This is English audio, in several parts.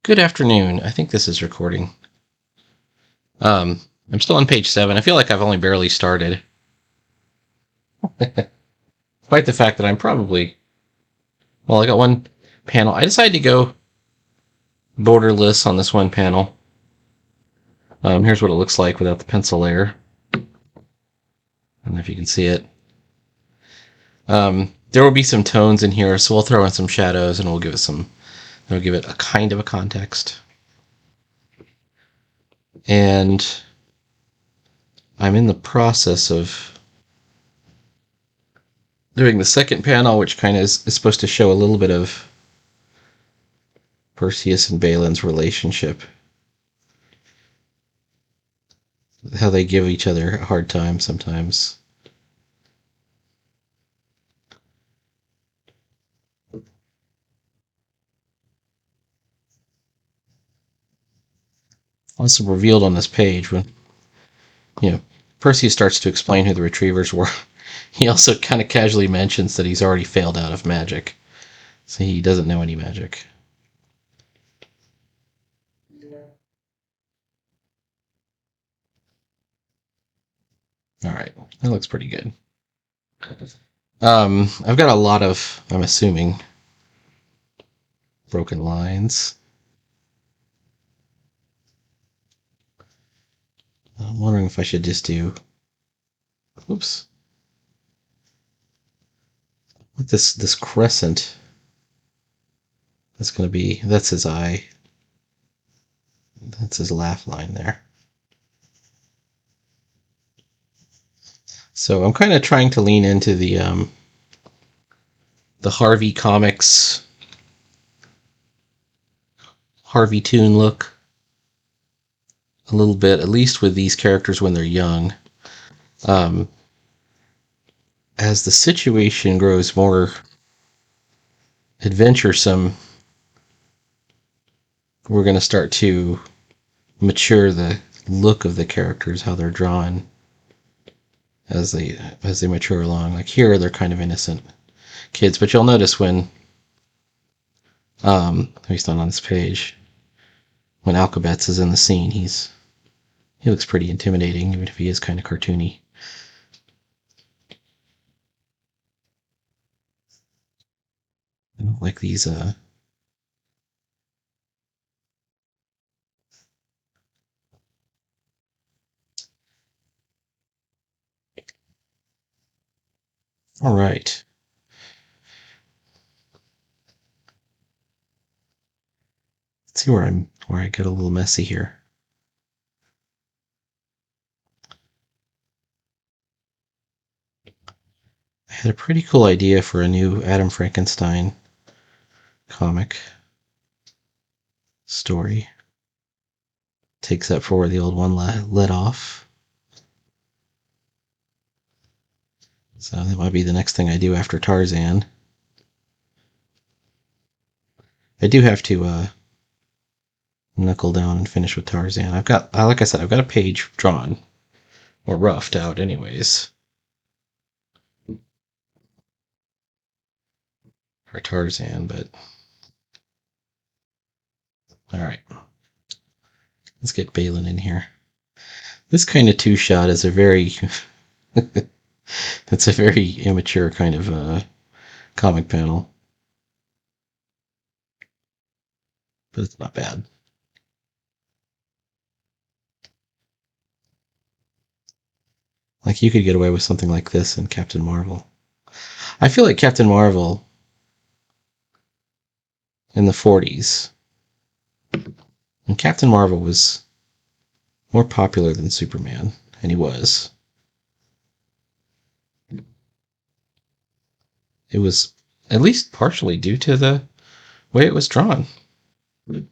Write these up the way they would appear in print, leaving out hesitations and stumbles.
Good afternoon. I think this is recording. I'm still on page 7. I feel like I've only barely started. Despite the fact that I'm probably... Well, I got one panel. I decided to go borderless on this one panel. Here's what it looks like without the pencil layer. I don't know if you can see it. There will be some tones in here, so we'll throw in some shadows and we'll give it a kind of a context. And I'm in the process of doing the second panel, which kind of is supposed to show a little bit of Perseus and Balin's relationship. How they give each other a hard time sometimes. Also revealed on this page when, Perseus starts to explain who the retrievers were. He also kind of casually mentions that he's already failed out of magic. So he doesn't know any magic. Alright, that looks pretty good. I've got a lot of, I'm assuming, broken lines. I'm wondering if I should just do... Oops. With this crescent, that's going to be... That's his eye. That's his laugh line there. So I'm kind of trying to lean into the Harvey Comics, Harvey Toon look a little bit, at least with these characters when they're young. As the situation grows more adventuresome, we're going to start to mature the look of the characters, how they're drawn as they mature along. Like here, they're kind of innocent kids, but you'll notice when, at least not on this page, when Alcabetz is in the scene, he looks pretty intimidating, even if he is kind of cartoony. I don't like these, all right. Let's see where I get a little messy here. I had a pretty cool idea for a new Adam Frankenstein comic story. Takes up for where the old one let off. So that might be the next thing I do after Tarzan. I do have to knuckle down and finish with Tarzan. Like I said, I've got a page drawn or roughed out anyways for Tarzan, but all right. Let's get Balin in here. This kind of two-shot is a very it's a very immature kind of comic panel. But it's not bad. Like, you could get away with something like this in Captain Marvel. I feel like Captain Marvel in the 40s, and Captain Marvel was more popular than Superman, and he was. It was at least partially due to the way it was drawn. It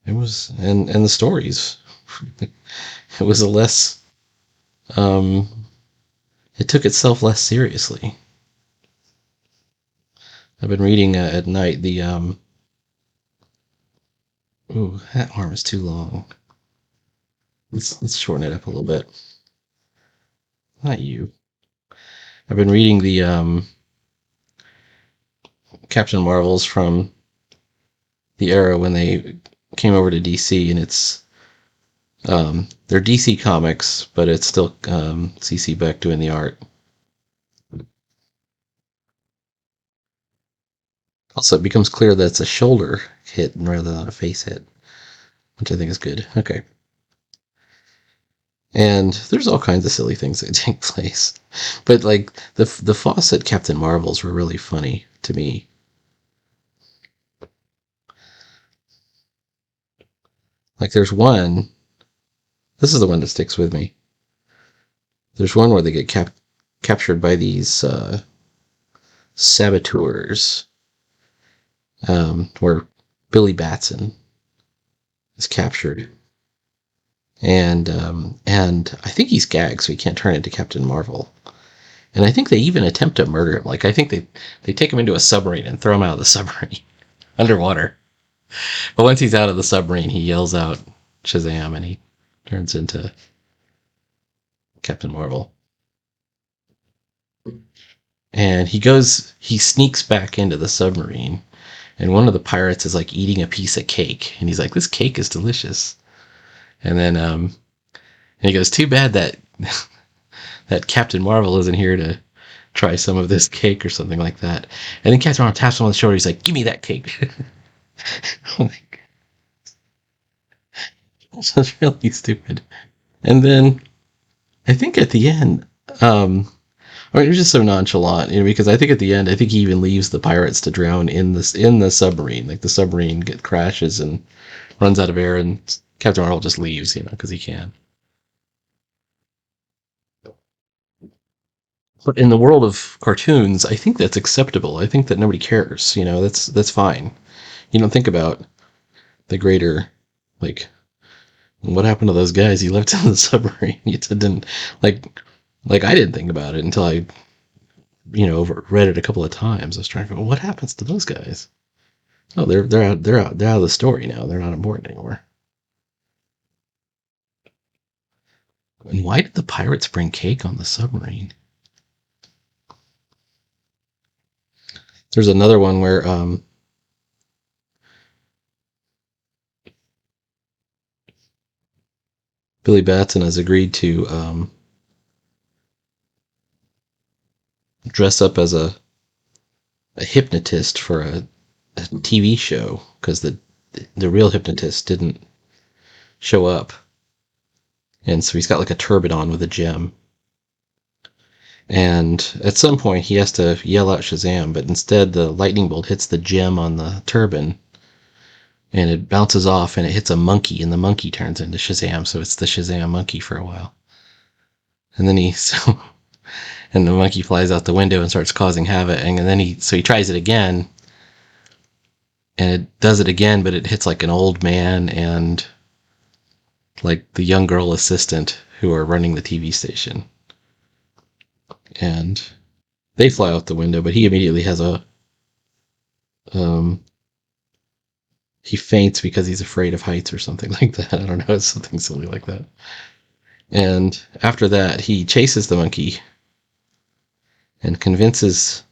was, and the stories. It was a less, it took itself less seriously. I've been reading at night the, ooh, that arm is too long. Let's shorten it up a little bit. Not you. I've been reading the Captain Marvels from the era when they came over to DC, and it's they're DC comics, but it's still CC Beck doing the art. Also, it becomes clear that it's a shoulder hit rather than a face hit, which I think is good. Okay. And there's all kinds of silly things that take place, but like the Fawcett Captain Marvels were really funny to me. Like there's one. This is the one that sticks with me. There's one where they get captured by these saboteurs, where Billy Batson is captured, and I think he's gagged, so he can't turn into Captain Marvel. And I think they even attempt to murder him. Like I think they take him into a submarine and throw him out of the submarine underwater. But once he's out of the submarine, he yells out Shazam, and he turns into Captain Marvel. And he sneaks back into the submarine, and one of the pirates is like eating a piece of cake, and he's like, "This cake is delicious." And then and he goes, "Too bad that that Captain Marvel isn't here to try some of this cake," or something like that. And then Captain Marvel taps him on the shoulder. He's like, "Give me that cake." Like, that's really stupid. And then I think at the end, I mean, it was just so nonchalant, because I think at the end, I think he even leaves the pirates to drown in the submarine. Like the submarine crashes and runs out of air, and Captain Marvel just leaves, because he can. But in the world of cartoons, I think that's acceptable. I think that nobody cares. That's fine. You don't think about the greater, like, what happened to those guys he left in the submarine? You didn't like I didn't think about it until I read it a couple of times. I was trying to figure out what happens to those guys. Oh, they're out of the story now. They're not important anymore. And why did the pirates bring cake on the submarine? There's another one where Billy Batson has agreed to dress up as a hypnotist for a TV show because the real hypnotist didn't show up, and so he's got like a turban on with a gem. And at some point, he has to yell out Shazam, but instead, the lightning bolt hits the gem on the turban, and it bounces off, and it hits a monkey, and the monkey turns into Shazam. So it's the Shazam monkey for a while. And then and the monkey flies out the window and starts causing havoc. And then he tries it again, and it does it again, but it hits like an old man and like the young girl assistant who are running the TV station. And they fly out the window, but he immediately has um, he faints because he's afraid of heights or something like that. I don't know, it's something silly like that. And after that, he chases the monkey and convinces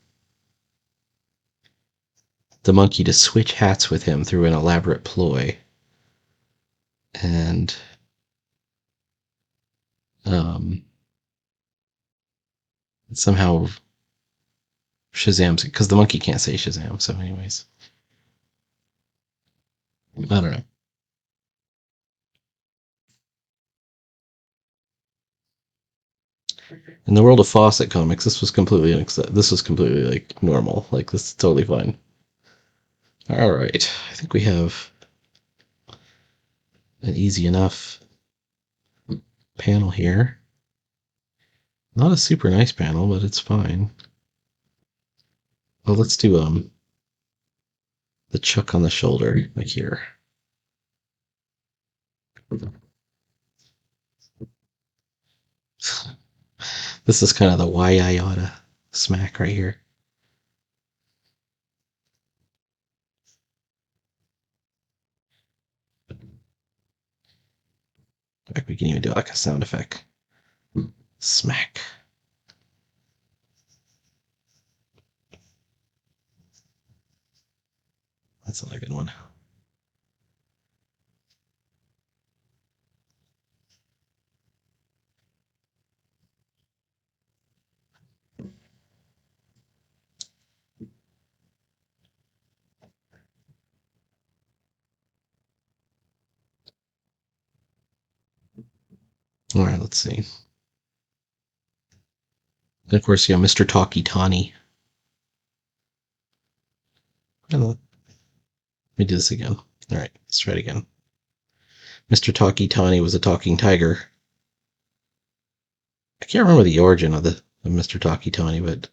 the monkey to switch hats with him through an elaborate ploy. And somehow Shazam's, because the monkey can't say Shazam. So, anyways, I don't know. In the world of Fawcett comics, this was completely like normal. Like this is totally fine. All right, I think we have an easy enough panel here. Not a super nice panel, but it's fine. Well, let's do the chuck on the shoulder, like here. This is kind of the why I oughta smack right here. In fact, we can even do like a sound effect. Smack. That's another good one. All right, let's see. And of course, Mr. Talkie Tawny. Let me do this again. All right, let's try it again. Mr. Talkie Tawny was a talking tiger. I can't remember the origin of Mr. Talkie Tawny, but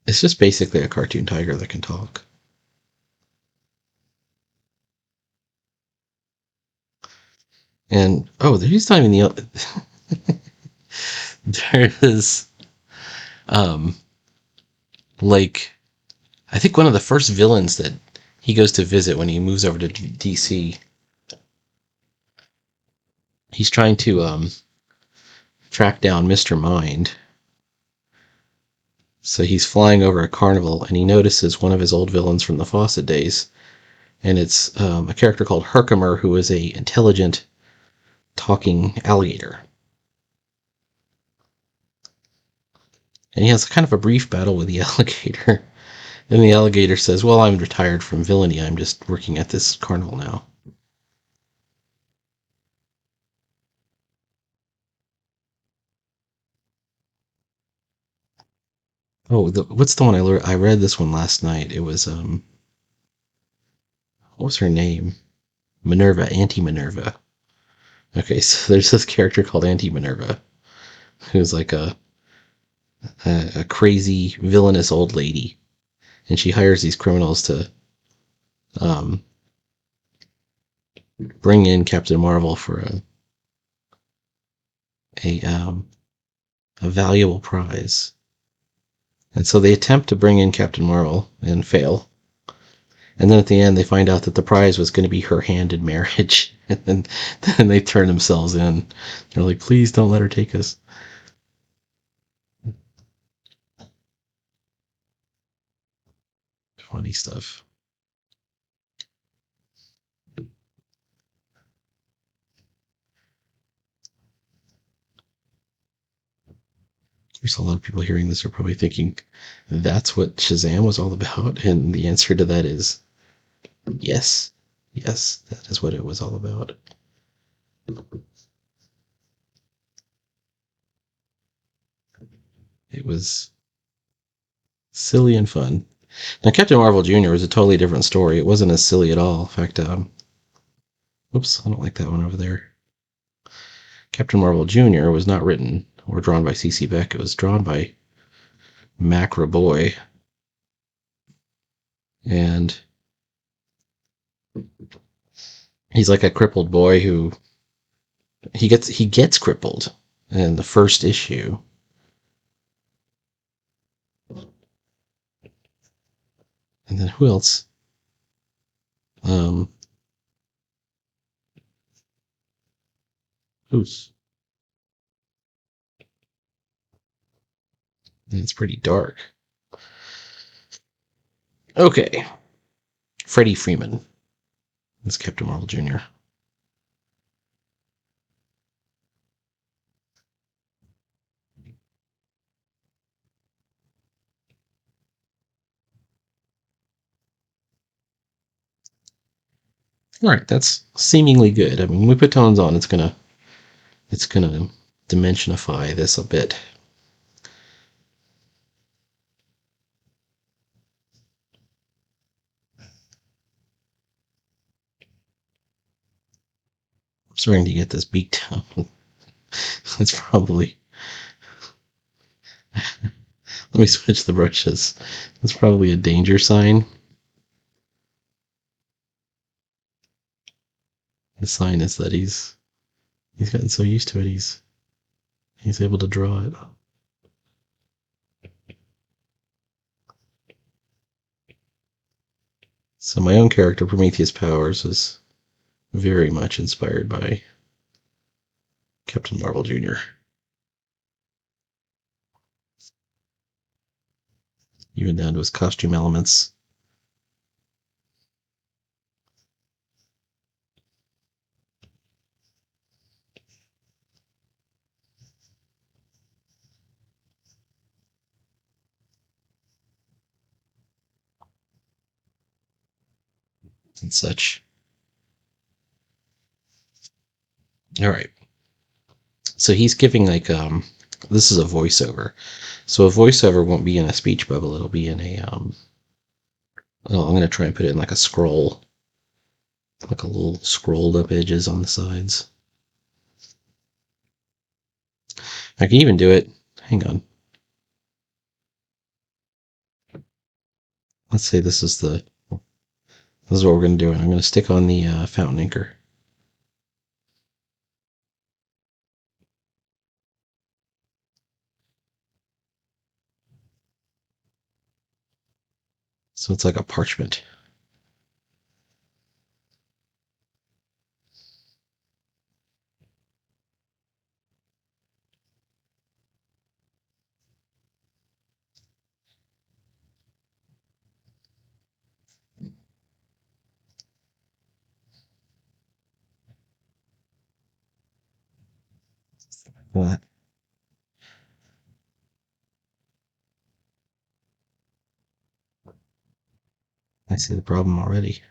it's just basically a cartoon tiger that can talk. And he's not even the. There is, um, like, I think one of the first villains that he goes to visit when he moves over to DC. He's trying to track down Mr. Mind. So he's flying over a carnival and he notices one of his old villains from the Fawcett days. And it's a character called Herkimer, who is a intelligent talking alligator. And he has kind of a brief battle with the alligator. And the alligator says, well, I'm retired from villainy. I'm just working at this carnival now. Oh, what's the one I learned? I read this one last night. It was, what was her name? Minerva, Auntie Minerva. Okay, so there's this character called Auntie Minerva, who's like a crazy, villainous old lady. And she hires these criminals to um, bring in Captain Marvel for a, um, a valuable prize. And so they attempt to bring in Captain Marvel and fail. And then at the end, they find out that the prize was going to be her hand in marriage. And then they turn themselves in. They're like, please don't let her take us. Funny stuff. There's a lot of people hearing this are probably thinking, that's what Shazam was all about. And the answer to that is yes. Yes, that is what it was all about. It was silly and fun. Now, Captain Marvel Jr. was a totally different story. It wasn't as silly at all. In fact, whoops, I don't like that one over there. Captain Marvel Jr. was not written or drawn by C.C. Beck. It was drawn by Mac Raboy. And he's like a crippled boy who he gets crippled in the first issue. And then who else? Um, who's? It's pretty dark. Okay, Freddie Freeman. That's Captain Marvel Jr. All right, that's seemingly good. I mean, when we put tones on, it's gonna dimensionify this a bit. I'm starting to get this beat down. It's probably. Let me switch the brushes. It's probably a danger sign. The sign is that he's gotten so used to it, he's able to draw it. So my own character, Prometheus Powers, is very much inspired by Captain Marvel Jr. Even down to his costume elements. and such. All right. So he's giving like this is a voiceover. So a voiceover won't be in a speech bubble. It'll be in a well, I'm gonna try and put it in like a scroll, like a little scrolled up edges on the sides. I can even do it. Hang on. Let's say this is what we're gonna do. And I'm gonna stick on the fountain anchor. So it's like a parchment. What? I see the problem already.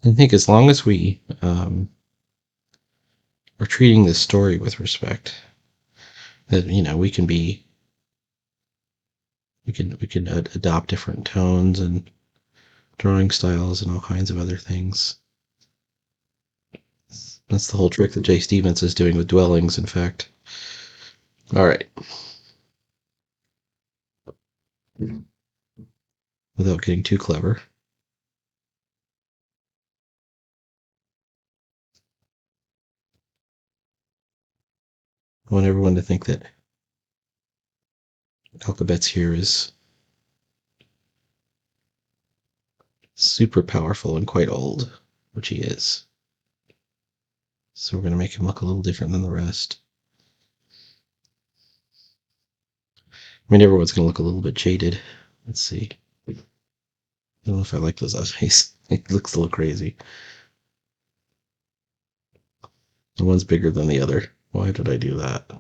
I think as long as we are treating this story with respect, that we can adopt different tones and drawing styles and all kinds of other things. That's the whole trick that Jay Stevens is doing with dwellings, in fact. All right. Without getting too clever. I want everyone to think that Alphabet's here is super powerful and quite old, which he is. So we're going to make him look a little different than the rest. I mean, everyone's going to look a little bit jaded. Let's see. I don't know if I like those eyes. It looks a little crazy. The one's bigger than the other. Why did I do that?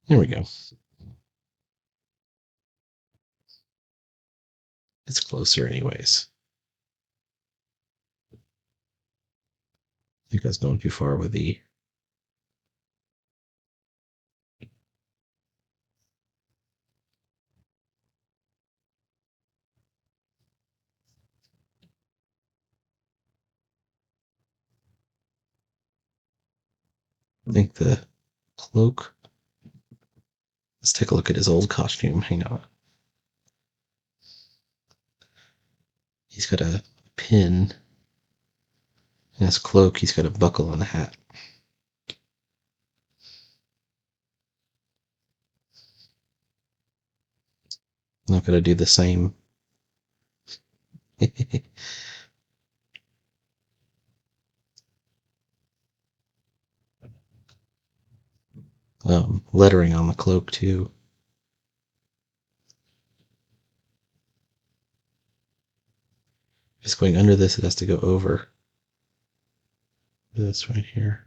There we go. It's closer anyways. I think that's going too far with the... I think the cloak... Let's take a look at his old costume. Hang on. He's got a pin in his cloak. He's got a buckle on the hat. I'm not going to do the same. Lettering on the cloak, too. If it's going under this, it has to go over this right here.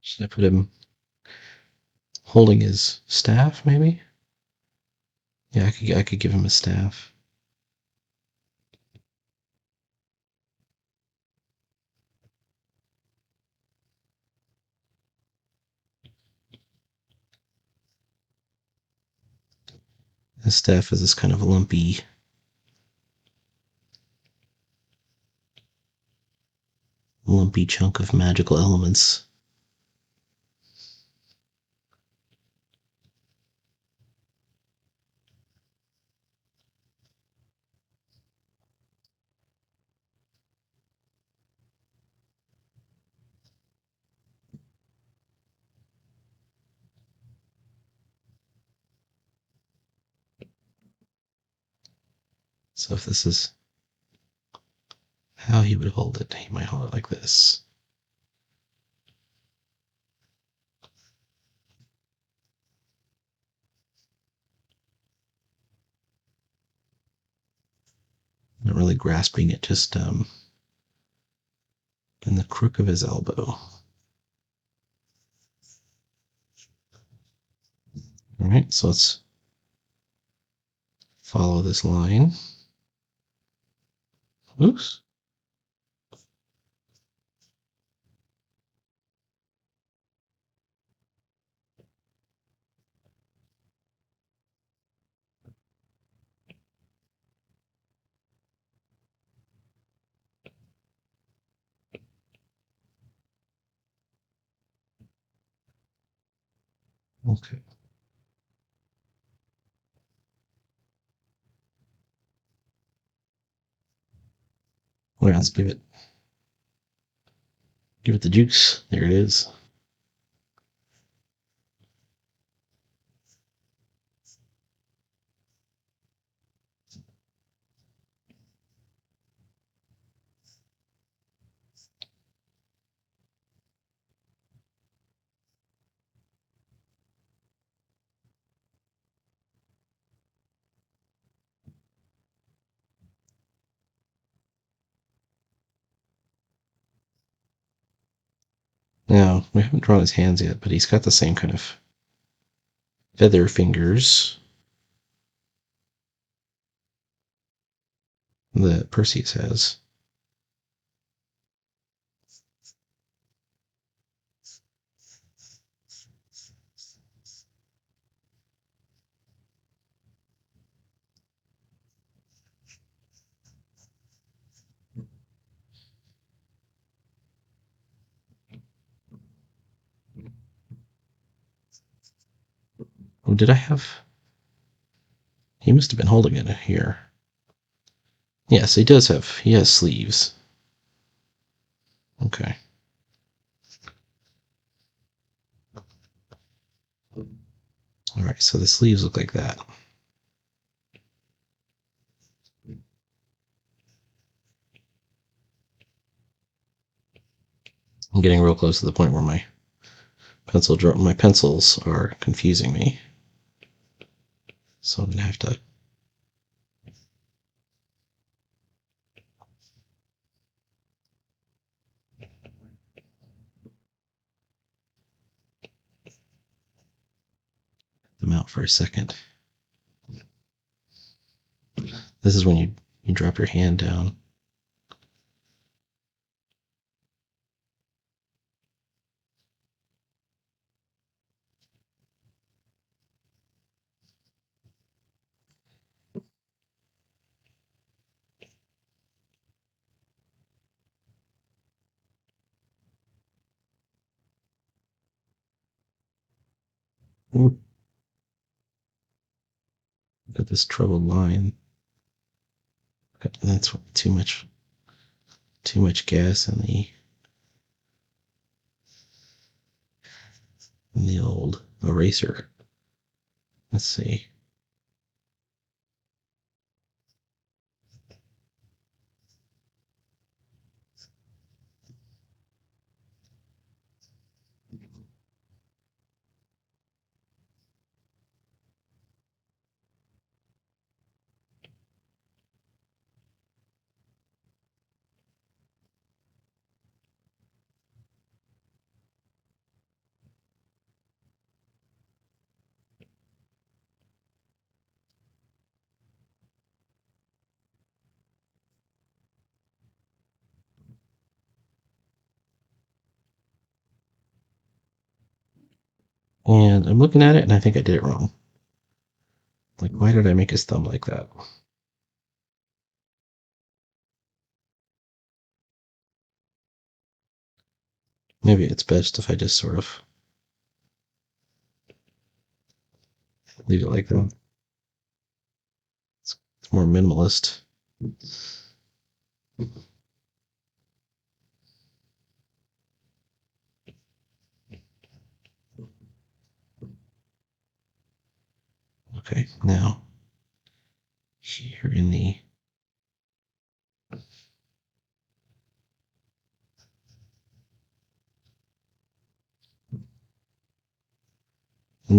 Should I put him holding his staff, maybe? Yeah, I could give him a staff. His staff is this kind of lumpy lumpy chunk of magical elements. So if this is how he would hold it, he might hold it like this. Not really grasping it, just in the crook of his elbow. All right, so let's follow this line. Oops. Okay. Well, let's give it the juice. There it is. Now, we haven't drawn his hands yet, but he's got the same kind of feather fingers that Perseus has. Oh, did I have... He must have been holding it here. Yes, he does have... He has sleeves. Okay. Alright, so the sleeves look like that. I'm getting real close to the point where my pencils are confusing me. So I'm going to have to... them out for a second. This is when you drop your hand down. Ooh. Got this troubled line. That's too much gas in the old eraser. Let's see. And I'm looking at it and I think I did it wrong. Like, why did I make his thumb like that? Maybe it's best if I just sort of leave it like that. It's more minimalist. Okay, now here in the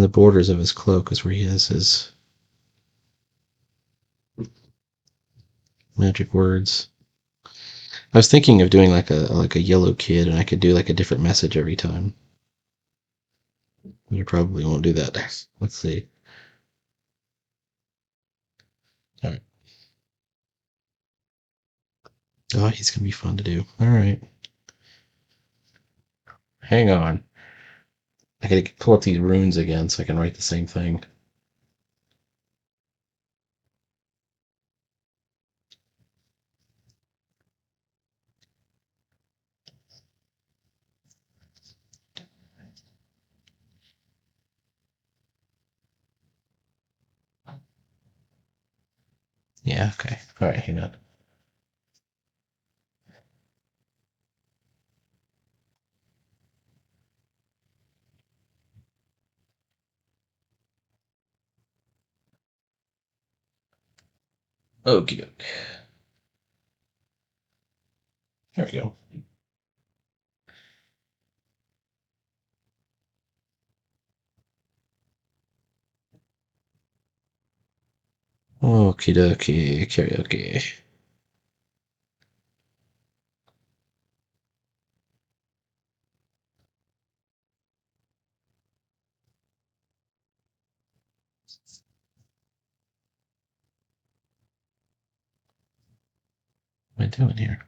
borders of his cloak is where he has his magic words. I was thinking of doing like a yellow kid, and I could do like a different message every time. You probably won't do that. Let's see. All right. Oh, he's gonna be fun to do. All right. Hang on. I gotta pull up these runes again so I can write the same thing. Yeah, okay. All right, hang on. Okay. There we go. Okie dokie. Karaoke. What am I doing here?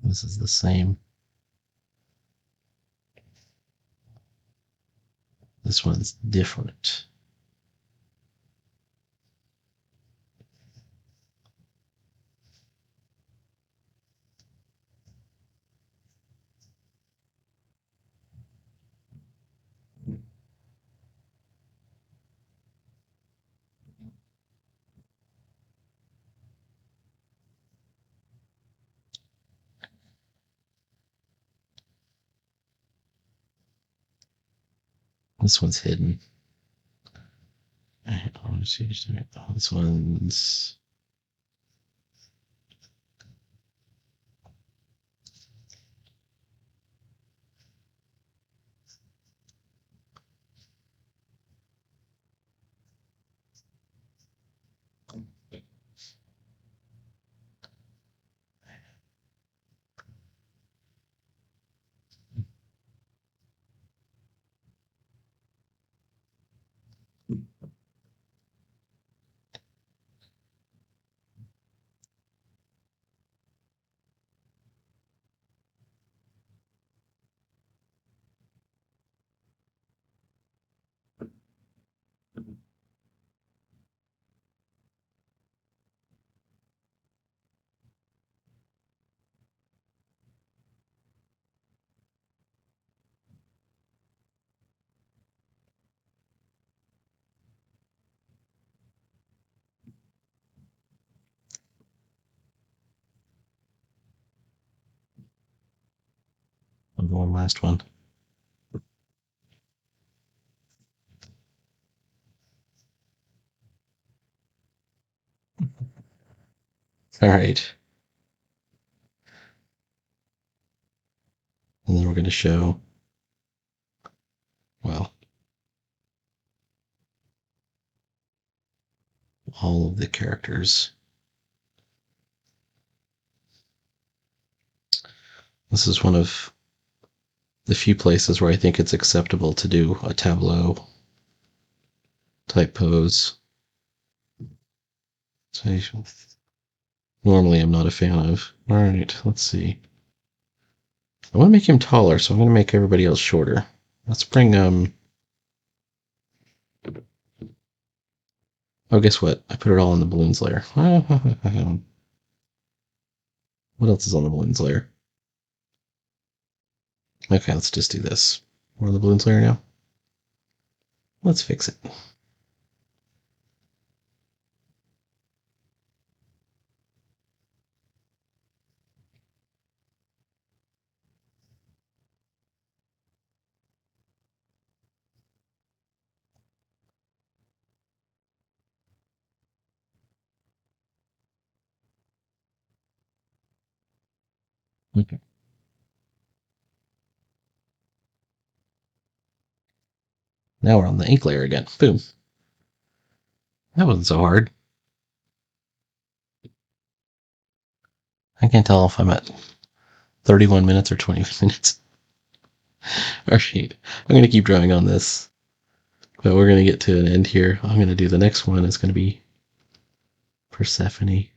This is the same. This one's different. This one's hidden. Alright, I want to see. This one's. One last one. All right. And then we're going to show, well, all of the characters. This is one of the few places where I think it's acceptable to do a tableau type pose. So normally I'm not a fan of. All right, let's see. I want to make him taller, so I'm going to make everybody else shorter. Let's bring oh, guess what? I put it all in the balloons layer. What else is on the balloons layer? Okay, let's just do this. We're on the balloons layer now. Let's fix it. Okay. Now we're on the ink layer again. Boom. That wasn't so hard. I can't tell if I'm at 31 minutes or 20 minutes. All right. I'm going to keep drawing on this, but we're going to get to an end here. I'm going to do the next one. It's going to be Persephone.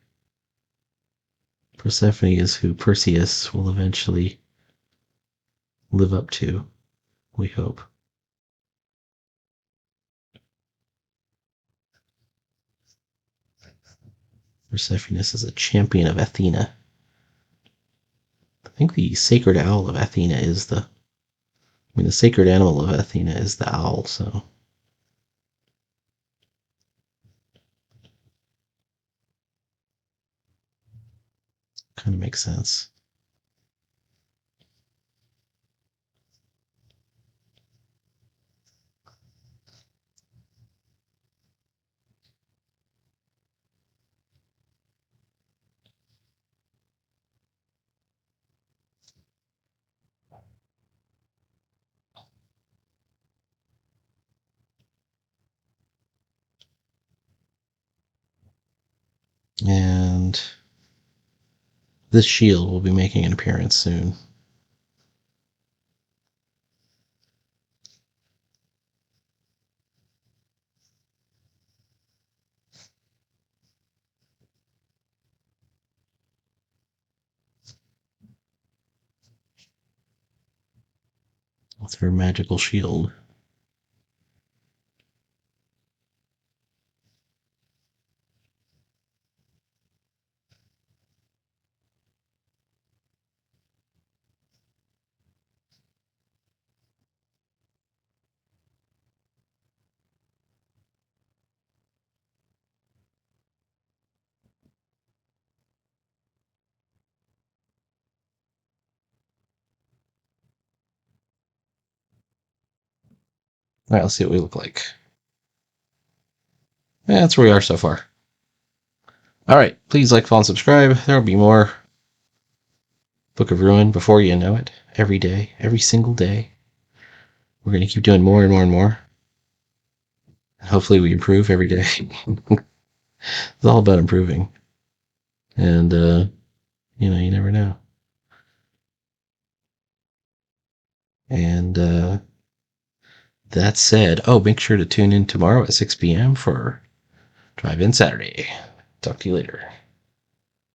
Persephone is who Perseus will eventually live up to, we hope. Persephone is a champion of Athena. I think the sacred owl of Athena is the sacred animal of Athena is the owl, so. Kind of makes sense. And this shield will be making an appearance soon. With her magical shield. All right, let's see what we look like. Yeah, that's where we are so far. All right, please like, follow, and subscribe. There will be more Book of Ruin before you know it. Every day, every single day. We're going to keep doing more and more and more. Hopefully we improve every day. It's all about improving. And, you never know. And that said, make sure to tune in tomorrow at 6 p.m. for Drive-In Saturday. Talk to you later.